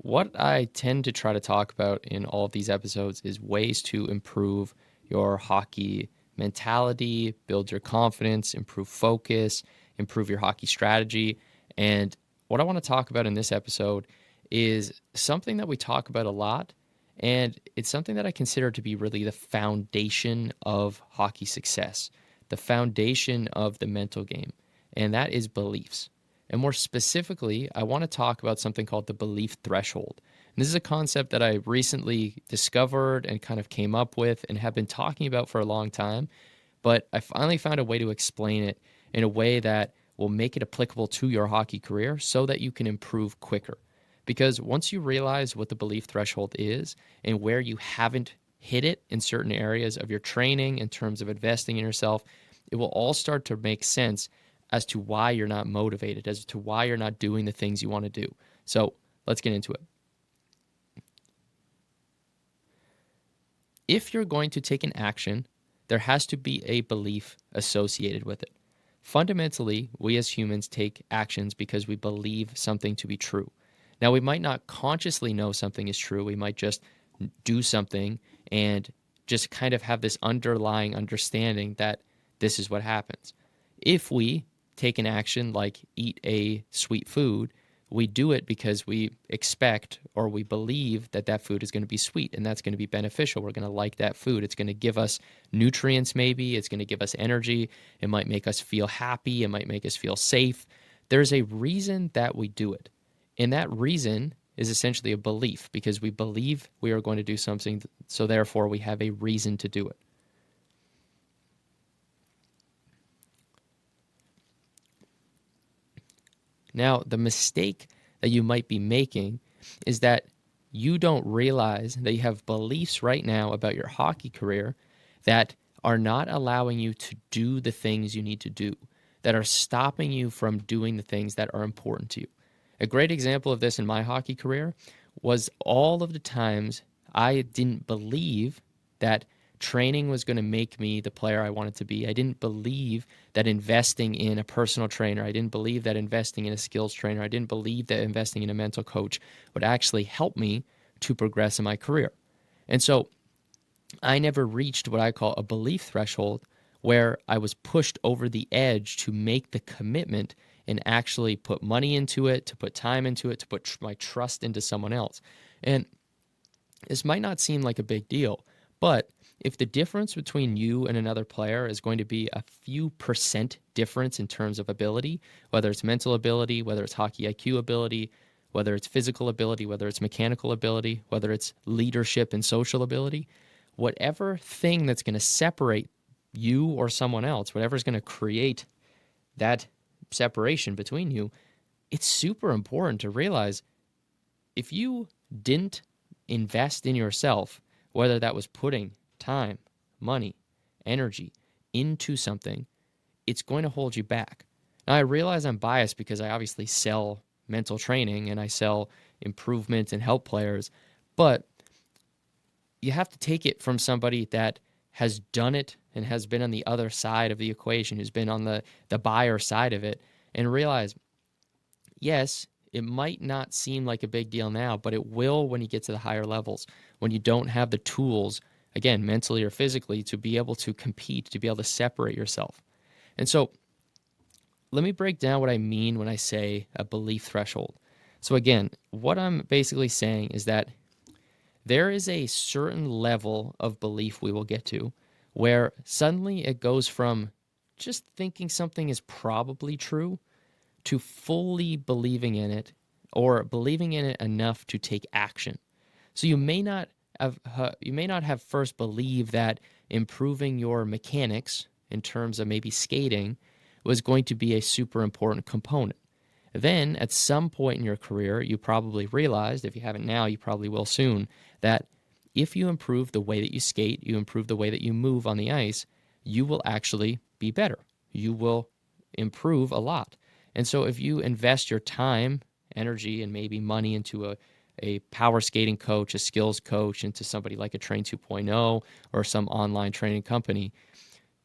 What I tend to try to talk about in all of these episodes is ways to improve your hockey mentality, build your confidence, improve focus, improve your hockey strategy. And what I want to talk about in this episode is something that we talk about a lot, and it's something that I consider to be really the foundation of hockey success, the foundation of the mental game, and that is beliefs. And more specifically, I want to talk about something called the belief threshold. And this is a concept that I recently discovered and kind of came up with and have been talking about for a long time. But I finally found a way to explain it in a way that will make it applicable to your hockey career so that you can improve quicker. Because once you realize what the belief threshold is and where you haven't hit it in certain areas of your training in terms of investing in yourself, it will all start to make sense as to why you're not motivated, as to why you're not doing the things you want to do. So let's get into it. If you're going to take an action, there has to be a belief associated with it. Fundamentally, we as humans take actions because we believe something to be true. Now, we might not consciously know something is true. We might just do something and just kind of have this underlying understanding that this is what happens. If we take an action like eat a sweet food, we do it because we expect or we believe that that food is going to be sweet and that's going to be beneficial. We're going to like that food. It's going to give us nutrients maybe. It's going to give us energy. It might make us feel happy. It might make us feel safe. There's a reason that we do it. And that reason is essentially a belief because we believe we are going to do something, so therefore we have a reason to do it. Now, the mistake that you might be making is that you don't realize that you have beliefs right now about your hockey career that are not allowing you to do the things you need to do, that are stopping you from doing the things that are important to you. A great example of this in my hockey career was all of the times I didn't believe that training was going to make me the player I wanted to be. I didn't believe that investing in a personal trainer, I didn't believe that investing in a skills trainer, I didn't believe that investing in a mental coach would actually help me to progress in my career. And so I never reached what I call a belief threshold where I was pushed over the edge to make the commitment and actually put money into it, to put time into it, to put my trust into someone else. And this might not seem like a big deal, but if the difference between you and another player is going to be a few percent difference in terms of ability, whether it's mental ability, whether it's hockey IQ ability, whether it's physical ability, whether it's mechanical ability, whether it's leadership and social ability, whatever thing that's going to separate you or someone else, whatever is going to create that separation between you, it's super important to realize if you didn't invest in yourself, whether that was putting time, money, energy into something, it's going to hold you back. Now, I realize I'm biased because I obviously sell mental training and I sell improvement and help players, but you have to take it from somebody that has done it and has been on the other side of the equation, who's been on the buyer side of it, and realize, yes, it might not seem like a big deal now, but it will when you get to the higher levels, when you don't have the tools, again, mentally or physically, to be able to compete, to be able to separate yourself. And so let me break down what I mean when I say a belief threshold. So again, what I'm basically saying is that there is a certain level of belief we will get to where suddenly it goes from just thinking something is probably true to fully believing in it or believing in it enough to take action. So you may not have first believed that improving your mechanics in terms of maybe skating was going to be a super important component. Then at some point in your career, you probably realized, if you haven't now, you probably will soon, that if you improve the way that you skate, you improve the way that you move on the ice, you will actually be better. You will improve a lot. And so if you invest your time, energy, and maybe money into a power skating coach, a skills coach, into somebody like a Train 2.0 or some online training company,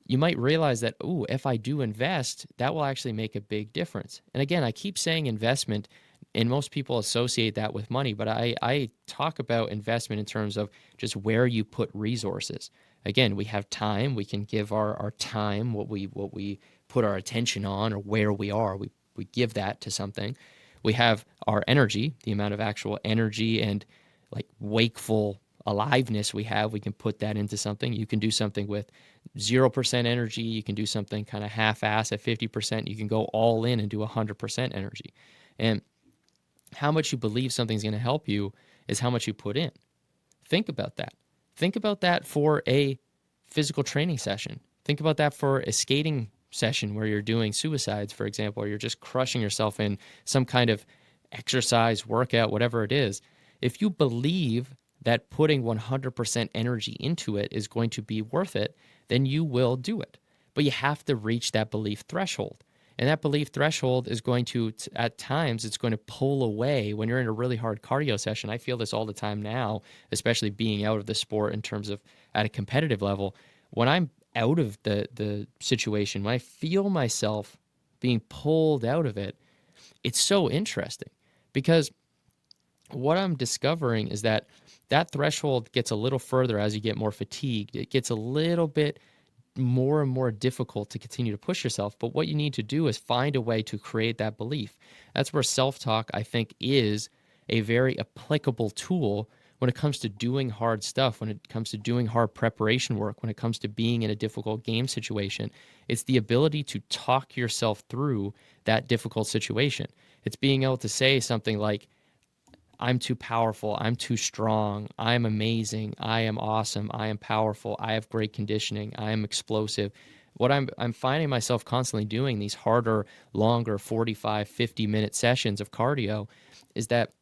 you might realize that, if I do invest, that will actually make a big difference. And again, I keep saying investment And most people associate that with money, but I talk about investment in terms of just where you put resources. Again, we have time. We can give our time, what we put our attention on, or where we are. We give that to something. We have our energy, the amount of actual energy and like wakeful aliveness we have. We can put that into something. You can do something with 0% energy. You can do something kind of half-ass at 50%. You can go all in and do 100% energy. And how much you believe something's going to help you is how much you put in. Think about that. Think about that for a physical training session. Think about that for a skating session where you're doing suicides, for example, or you're just crushing yourself in some kind of exercise, workout, whatever it is. If you believe that putting 100% energy into it is going to be worth it, then you will do it. But you have to reach that belief threshold. And that belief threshold is going to, at times, it's going to pull away when you're in a really hard cardio session. I feel this all the time now, especially being out of the sport in terms of at a competitive level. When I'm out of the situation, when I feel myself being pulled out of it, it's so interesting because what I'm discovering is that threshold gets a little further as you get more fatigued. It gets a little bit more and more difficult to continue to push yourself. But what you need to do is find a way to create that belief. That's where self-talk, I think, is a very applicable tool when it comes to doing hard stuff, when it comes to doing hard preparation work, when it comes to being in a difficult game situation. It's the ability to talk yourself through that difficult situation. It's being able to say something like, I'm too powerful, I'm too strong, I am amazing, I am awesome, I am powerful, I have great conditioning, I am explosive. What I'm finding myself constantly doing, these harder, longer 45, 50-minute sessions of cardio, is that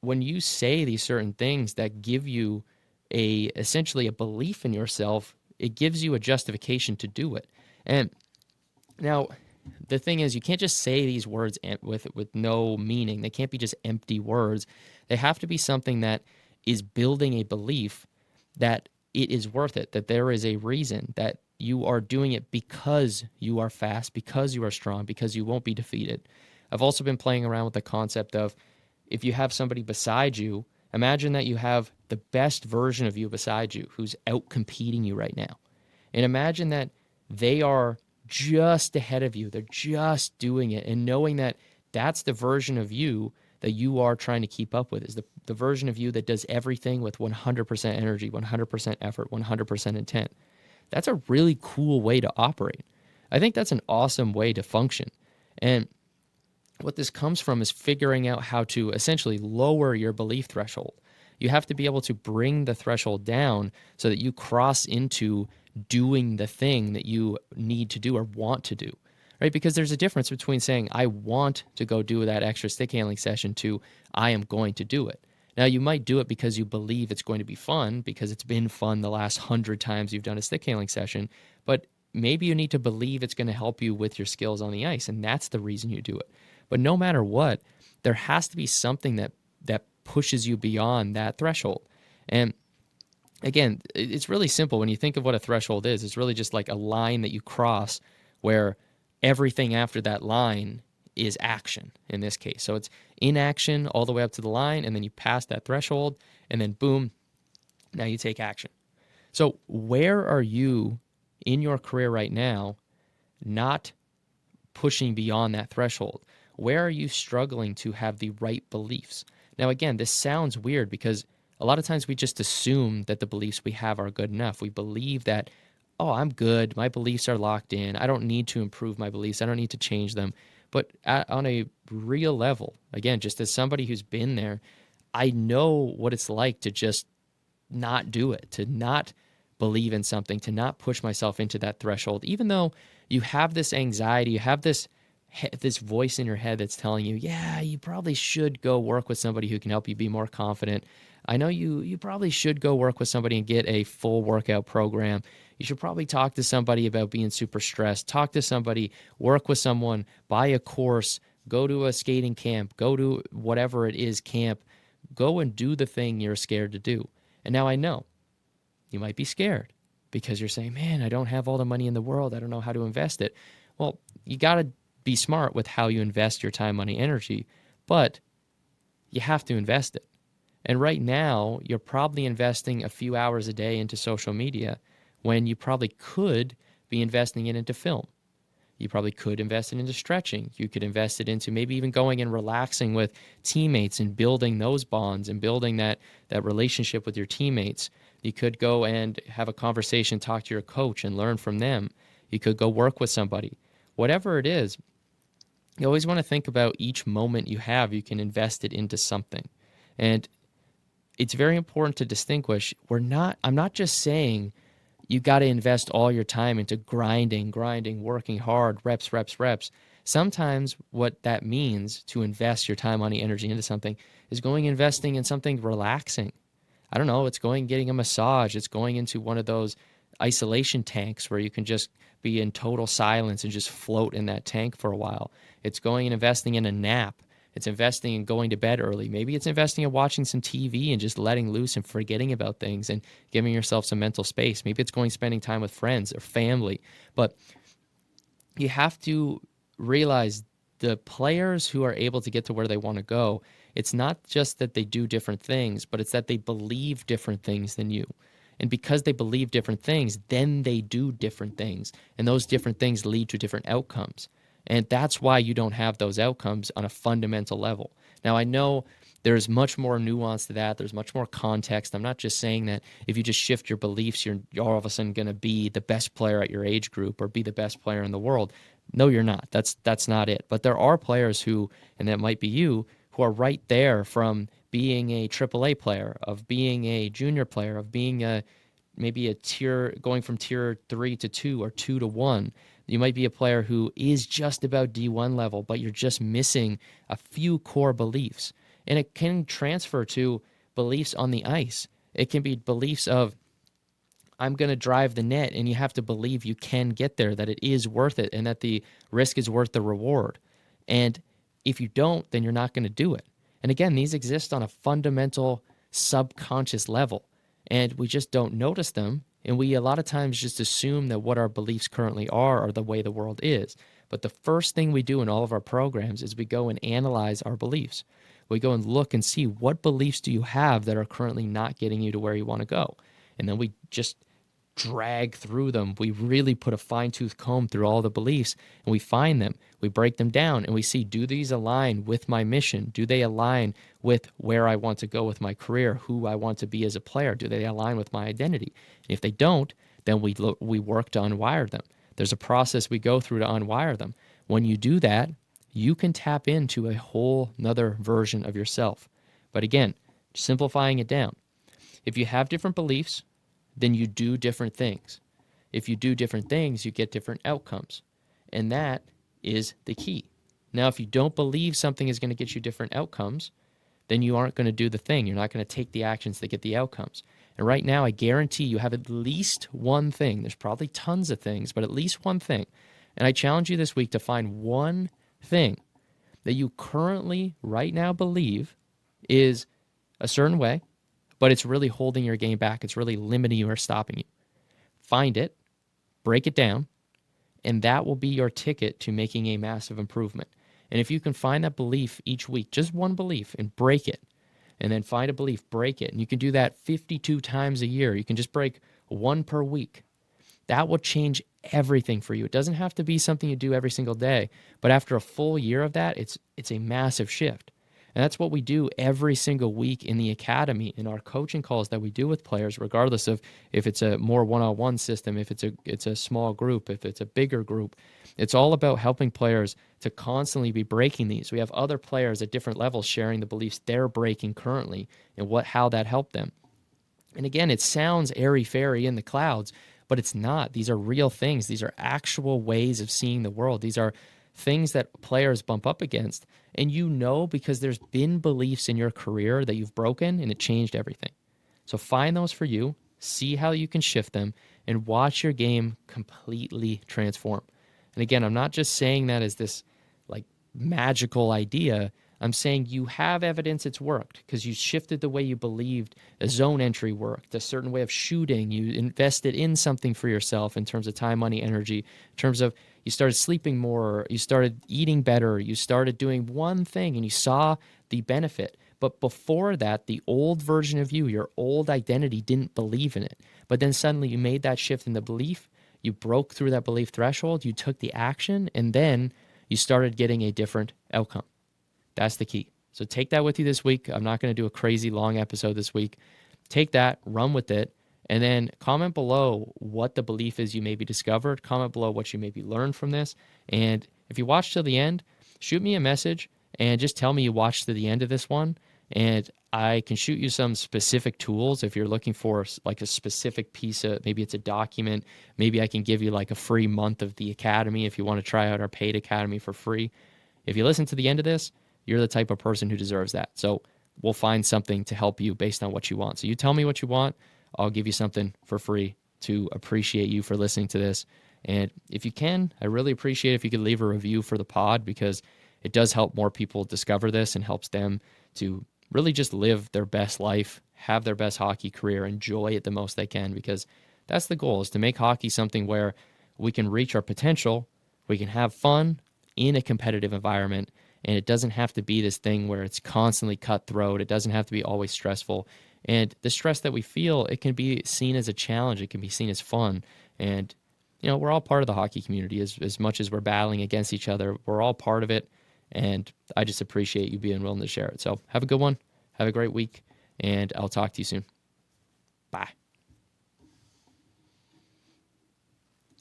when you say these certain things that give you essentially a belief in yourself, it gives you a justification to do it. And now, the thing is, you can't just say these words with no meaning. They can't be just empty words. They have to be something that is building a belief that it is worth it, that there is a reason, that you are doing it because you are fast, because you are strong, because you won't be defeated. I've also been playing around with the concept of if you have somebody beside you, imagine that you have the best version of you beside you who's out competing you right now. And imagine that they are just ahead of you. They're just doing it. And knowing that that's the version of you that you are trying to keep up with, is the version of you that does everything with 100% energy, 100% effort, 100% intent. That's a really cool way to operate. I think that's an awesome way to function. And what this comes from is figuring out how to essentially lower your belief threshold. You have to be able to bring the threshold down so that you cross into doing the thing that you need to do or want to do, right? Because there's a difference between saying, I want to go do that extra stick handling session to I am going to do it. Now, you might do it because you believe it's going to be fun, because it's been fun the last 100 times you've done a stick handling session, but maybe you need to believe it's going to help you with your skills on the ice, and that's the reason you do it. But no matter what, there has to be something that pushes you beyond that threshold. And again, it's really simple. When you think of what a threshold is, it's really just like a line that you cross where everything after that line is action in this case. So it's inaction all the way up to the line, and then you pass that threshold, and then boom, now you take action. So where are you in your career right now not pushing beyond that threshold? Where are you struggling to have the right beliefs? Now, again, this sounds weird because a lot of times we just assume that the beliefs we have are good enough. We believe that, oh, I'm good. My beliefs are locked in. I don't need to improve my beliefs. I don't need to change them. But on a real level, again, just as somebody who's been there, I know what it's like to just not do it, to not believe in something, to not push myself into that threshold, even though you have this anxiety, you have this voice in your head that's telling you, yeah, you probably should go work with somebody who can help you be more confident. I know you probably should go work with somebody and get a full workout program. You should probably talk to somebody about being super stressed. Talk to somebody, work with someone, buy a course, go to a skating camp, go to whatever it is camp. Go and do the thing you're scared to do. And now I know you might be scared because you're saying, man, I don't have all the money in the world. I don't know how to invest it. Well, you got to be smart with how you invest your time, money, energy. But you have to invest it. And right now, you're probably investing a few hours a day into social media when you probably could be investing it into film. You probably could invest it into stretching. You could invest it into maybe even going and relaxing with teammates and building those bonds and building that relationship with your teammates. You could go and have a conversation, talk to your coach and learn from them. You could go work with somebody. Whatever it is, you always want to think about each moment you have, you can invest it into something. And it's very important to distinguish. I'm not just saying you got to invest all your time into grinding, working hard, reps. Sometimes what that means to invest your time, money, energy into something is going investing in something relaxing. I don't know, it's going getting a massage. It's going into one of those isolation tanks where you can just be in total silence and just float in that tank for a while. It's going and investing in a nap. It's investing in going to bed early. Maybe it's investing in watching some TV and just letting loose and forgetting about things and giving yourself some mental space. Maybe it's going spending time with friends or family. But you have to realize the players who are able to get to where they want to go, it's not just that they do different things, but it's that they believe different things than you. And because they believe different things, then they do different things. And those different things lead to different outcomes. And that's why you don't have those outcomes on a fundamental level. Now, I know there's much more nuance to that. There's much more context. I'm not just saying that if you just shift your beliefs, you're all of a sudden going to be the best player at your age group or be the best player in the world. No, you're not. That's not it. But there are players who, and that might be you, who are right there from being a AAA player, of being a junior player, of being maybe a tier, going from tier 3 to 2 or 2 to 1. You might be a player who is just about D1 level, but you're just missing a few core beliefs. And it can transfer to beliefs on the ice. It can be beliefs of, I'm going to drive the net, and you have to believe you can get there, that it is worth it, and that the risk is worth the reward. And if you don't, then you're not going to do it. And again, these exist on a fundamental subconscious level, and we just don't notice them. And we a lot of times just assume that what our beliefs currently are the way the world is. But the first thing we do in all of our programs is we go and analyze our beliefs. We go and look and see what beliefs do you have that are currently not getting you to where you want to go. And then we just drag through them. We really put a fine-tooth comb through all the beliefs, and we find them. We break them down, and we see, do these align with my mission? Do they align with where I want to go with my career, who I want to be as a player? Do they align with my identity? And if they don't, then we work to unwire them. There's a process we go through to unwire them. When you do that, you can tap into a whole nother version of yourself. But again, simplifying it down, if you have different beliefs, then you do different things. If you do different things, you get different outcomes. And that is the key. Now, if you don't believe something is going to get you different outcomes, then you aren't going to do the thing. You're not going to take the actions that get the outcomes. And right now, I guarantee you have at least one thing. There's probably tons of things, but at least one thing. And I challenge you this week to find one thing that you currently, right now, believe is a certain way, but it's really holding your game back. It's really limiting you or stopping you. Find it, break it down, and that will be your ticket to making a massive improvement. And if you can find that belief each week, just one belief, and break it, and then find a belief, break it, and you can do that 52 times a year. You can just break one per week. That will change everything for you. It doesn't have to be something you do every single day, but after a full year of that, it's a massive shift. And that's what we do every single week in the academy, in our coaching calls that we do with players, regardless of if it's a more one-on-one system, if it's a small group, if it's a bigger group. It's all about helping players to constantly be breaking these. We have other players at different levels sharing the beliefs they're breaking currently and how that helped them. And again, it sounds airy-fairy in the clouds, but it's not. These are real things. These are actual ways of seeing the world. These are things that players bump up against, and you know because there's been beliefs in your career that you've broken and it changed everything. So find those for you, see how you can shift them, and watch your game completely transform. And again, I'm not just saying that as this like magical idea. I'm saying you have evidence it's worked because you shifted the way you believed a zone entry worked, a certain way of shooting. You invested in something for yourself in terms of time, money, energy, in terms of you started sleeping more, you started eating better, you started doing one thing and you saw the benefit. But before that, the old version of you, your old identity, didn't believe in it. But then suddenly you made that shift in the belief. You broke through that belief threshold. You took the action, and then you started getting a different outcome. That's the key. So take that with you this week. I'm not going to do a crazy long episode this week. Take that, run with it, and then comment below what the belief is you maybe discovered. Comment below what you maybe learned from this. And if you watched till the end, shoot me a message and just tell me you watched to the end of this one. And I can shoot you some specific tools if you're looking for like a specific piece of, maybe it's a document. Maybe I can give you like a free month of the academy if you want to try out our paid academy for free. If you listen to the end of this, you're the type of person who deserves that. So we'll find something to help you based on what you want. So you tell me what you want. I'll give you something for free to appreciate you for listening to this. And if you can, I really appreciate if you could leave a review for the pod, because it does help more people discover this and helps them to really just live their best life, have their best hockey career, enjoy it the most they can, because that's the goal, is to make hockey something where we can reach our potential, we can have fun in a competitive environment, and it doesn't have to be this thing where it's constantly cutthroat. It doesn't have to be always stressful. And the stress that we feel, it can be seen as a challenge. It can be seen as fun. And, you know, we're all part of the hockey community as much as we're battling against each other. We're all part of it. And I just appreciate you being willing to share it. So have a good one. Have a great week. And I'll talk to you soon. Bye.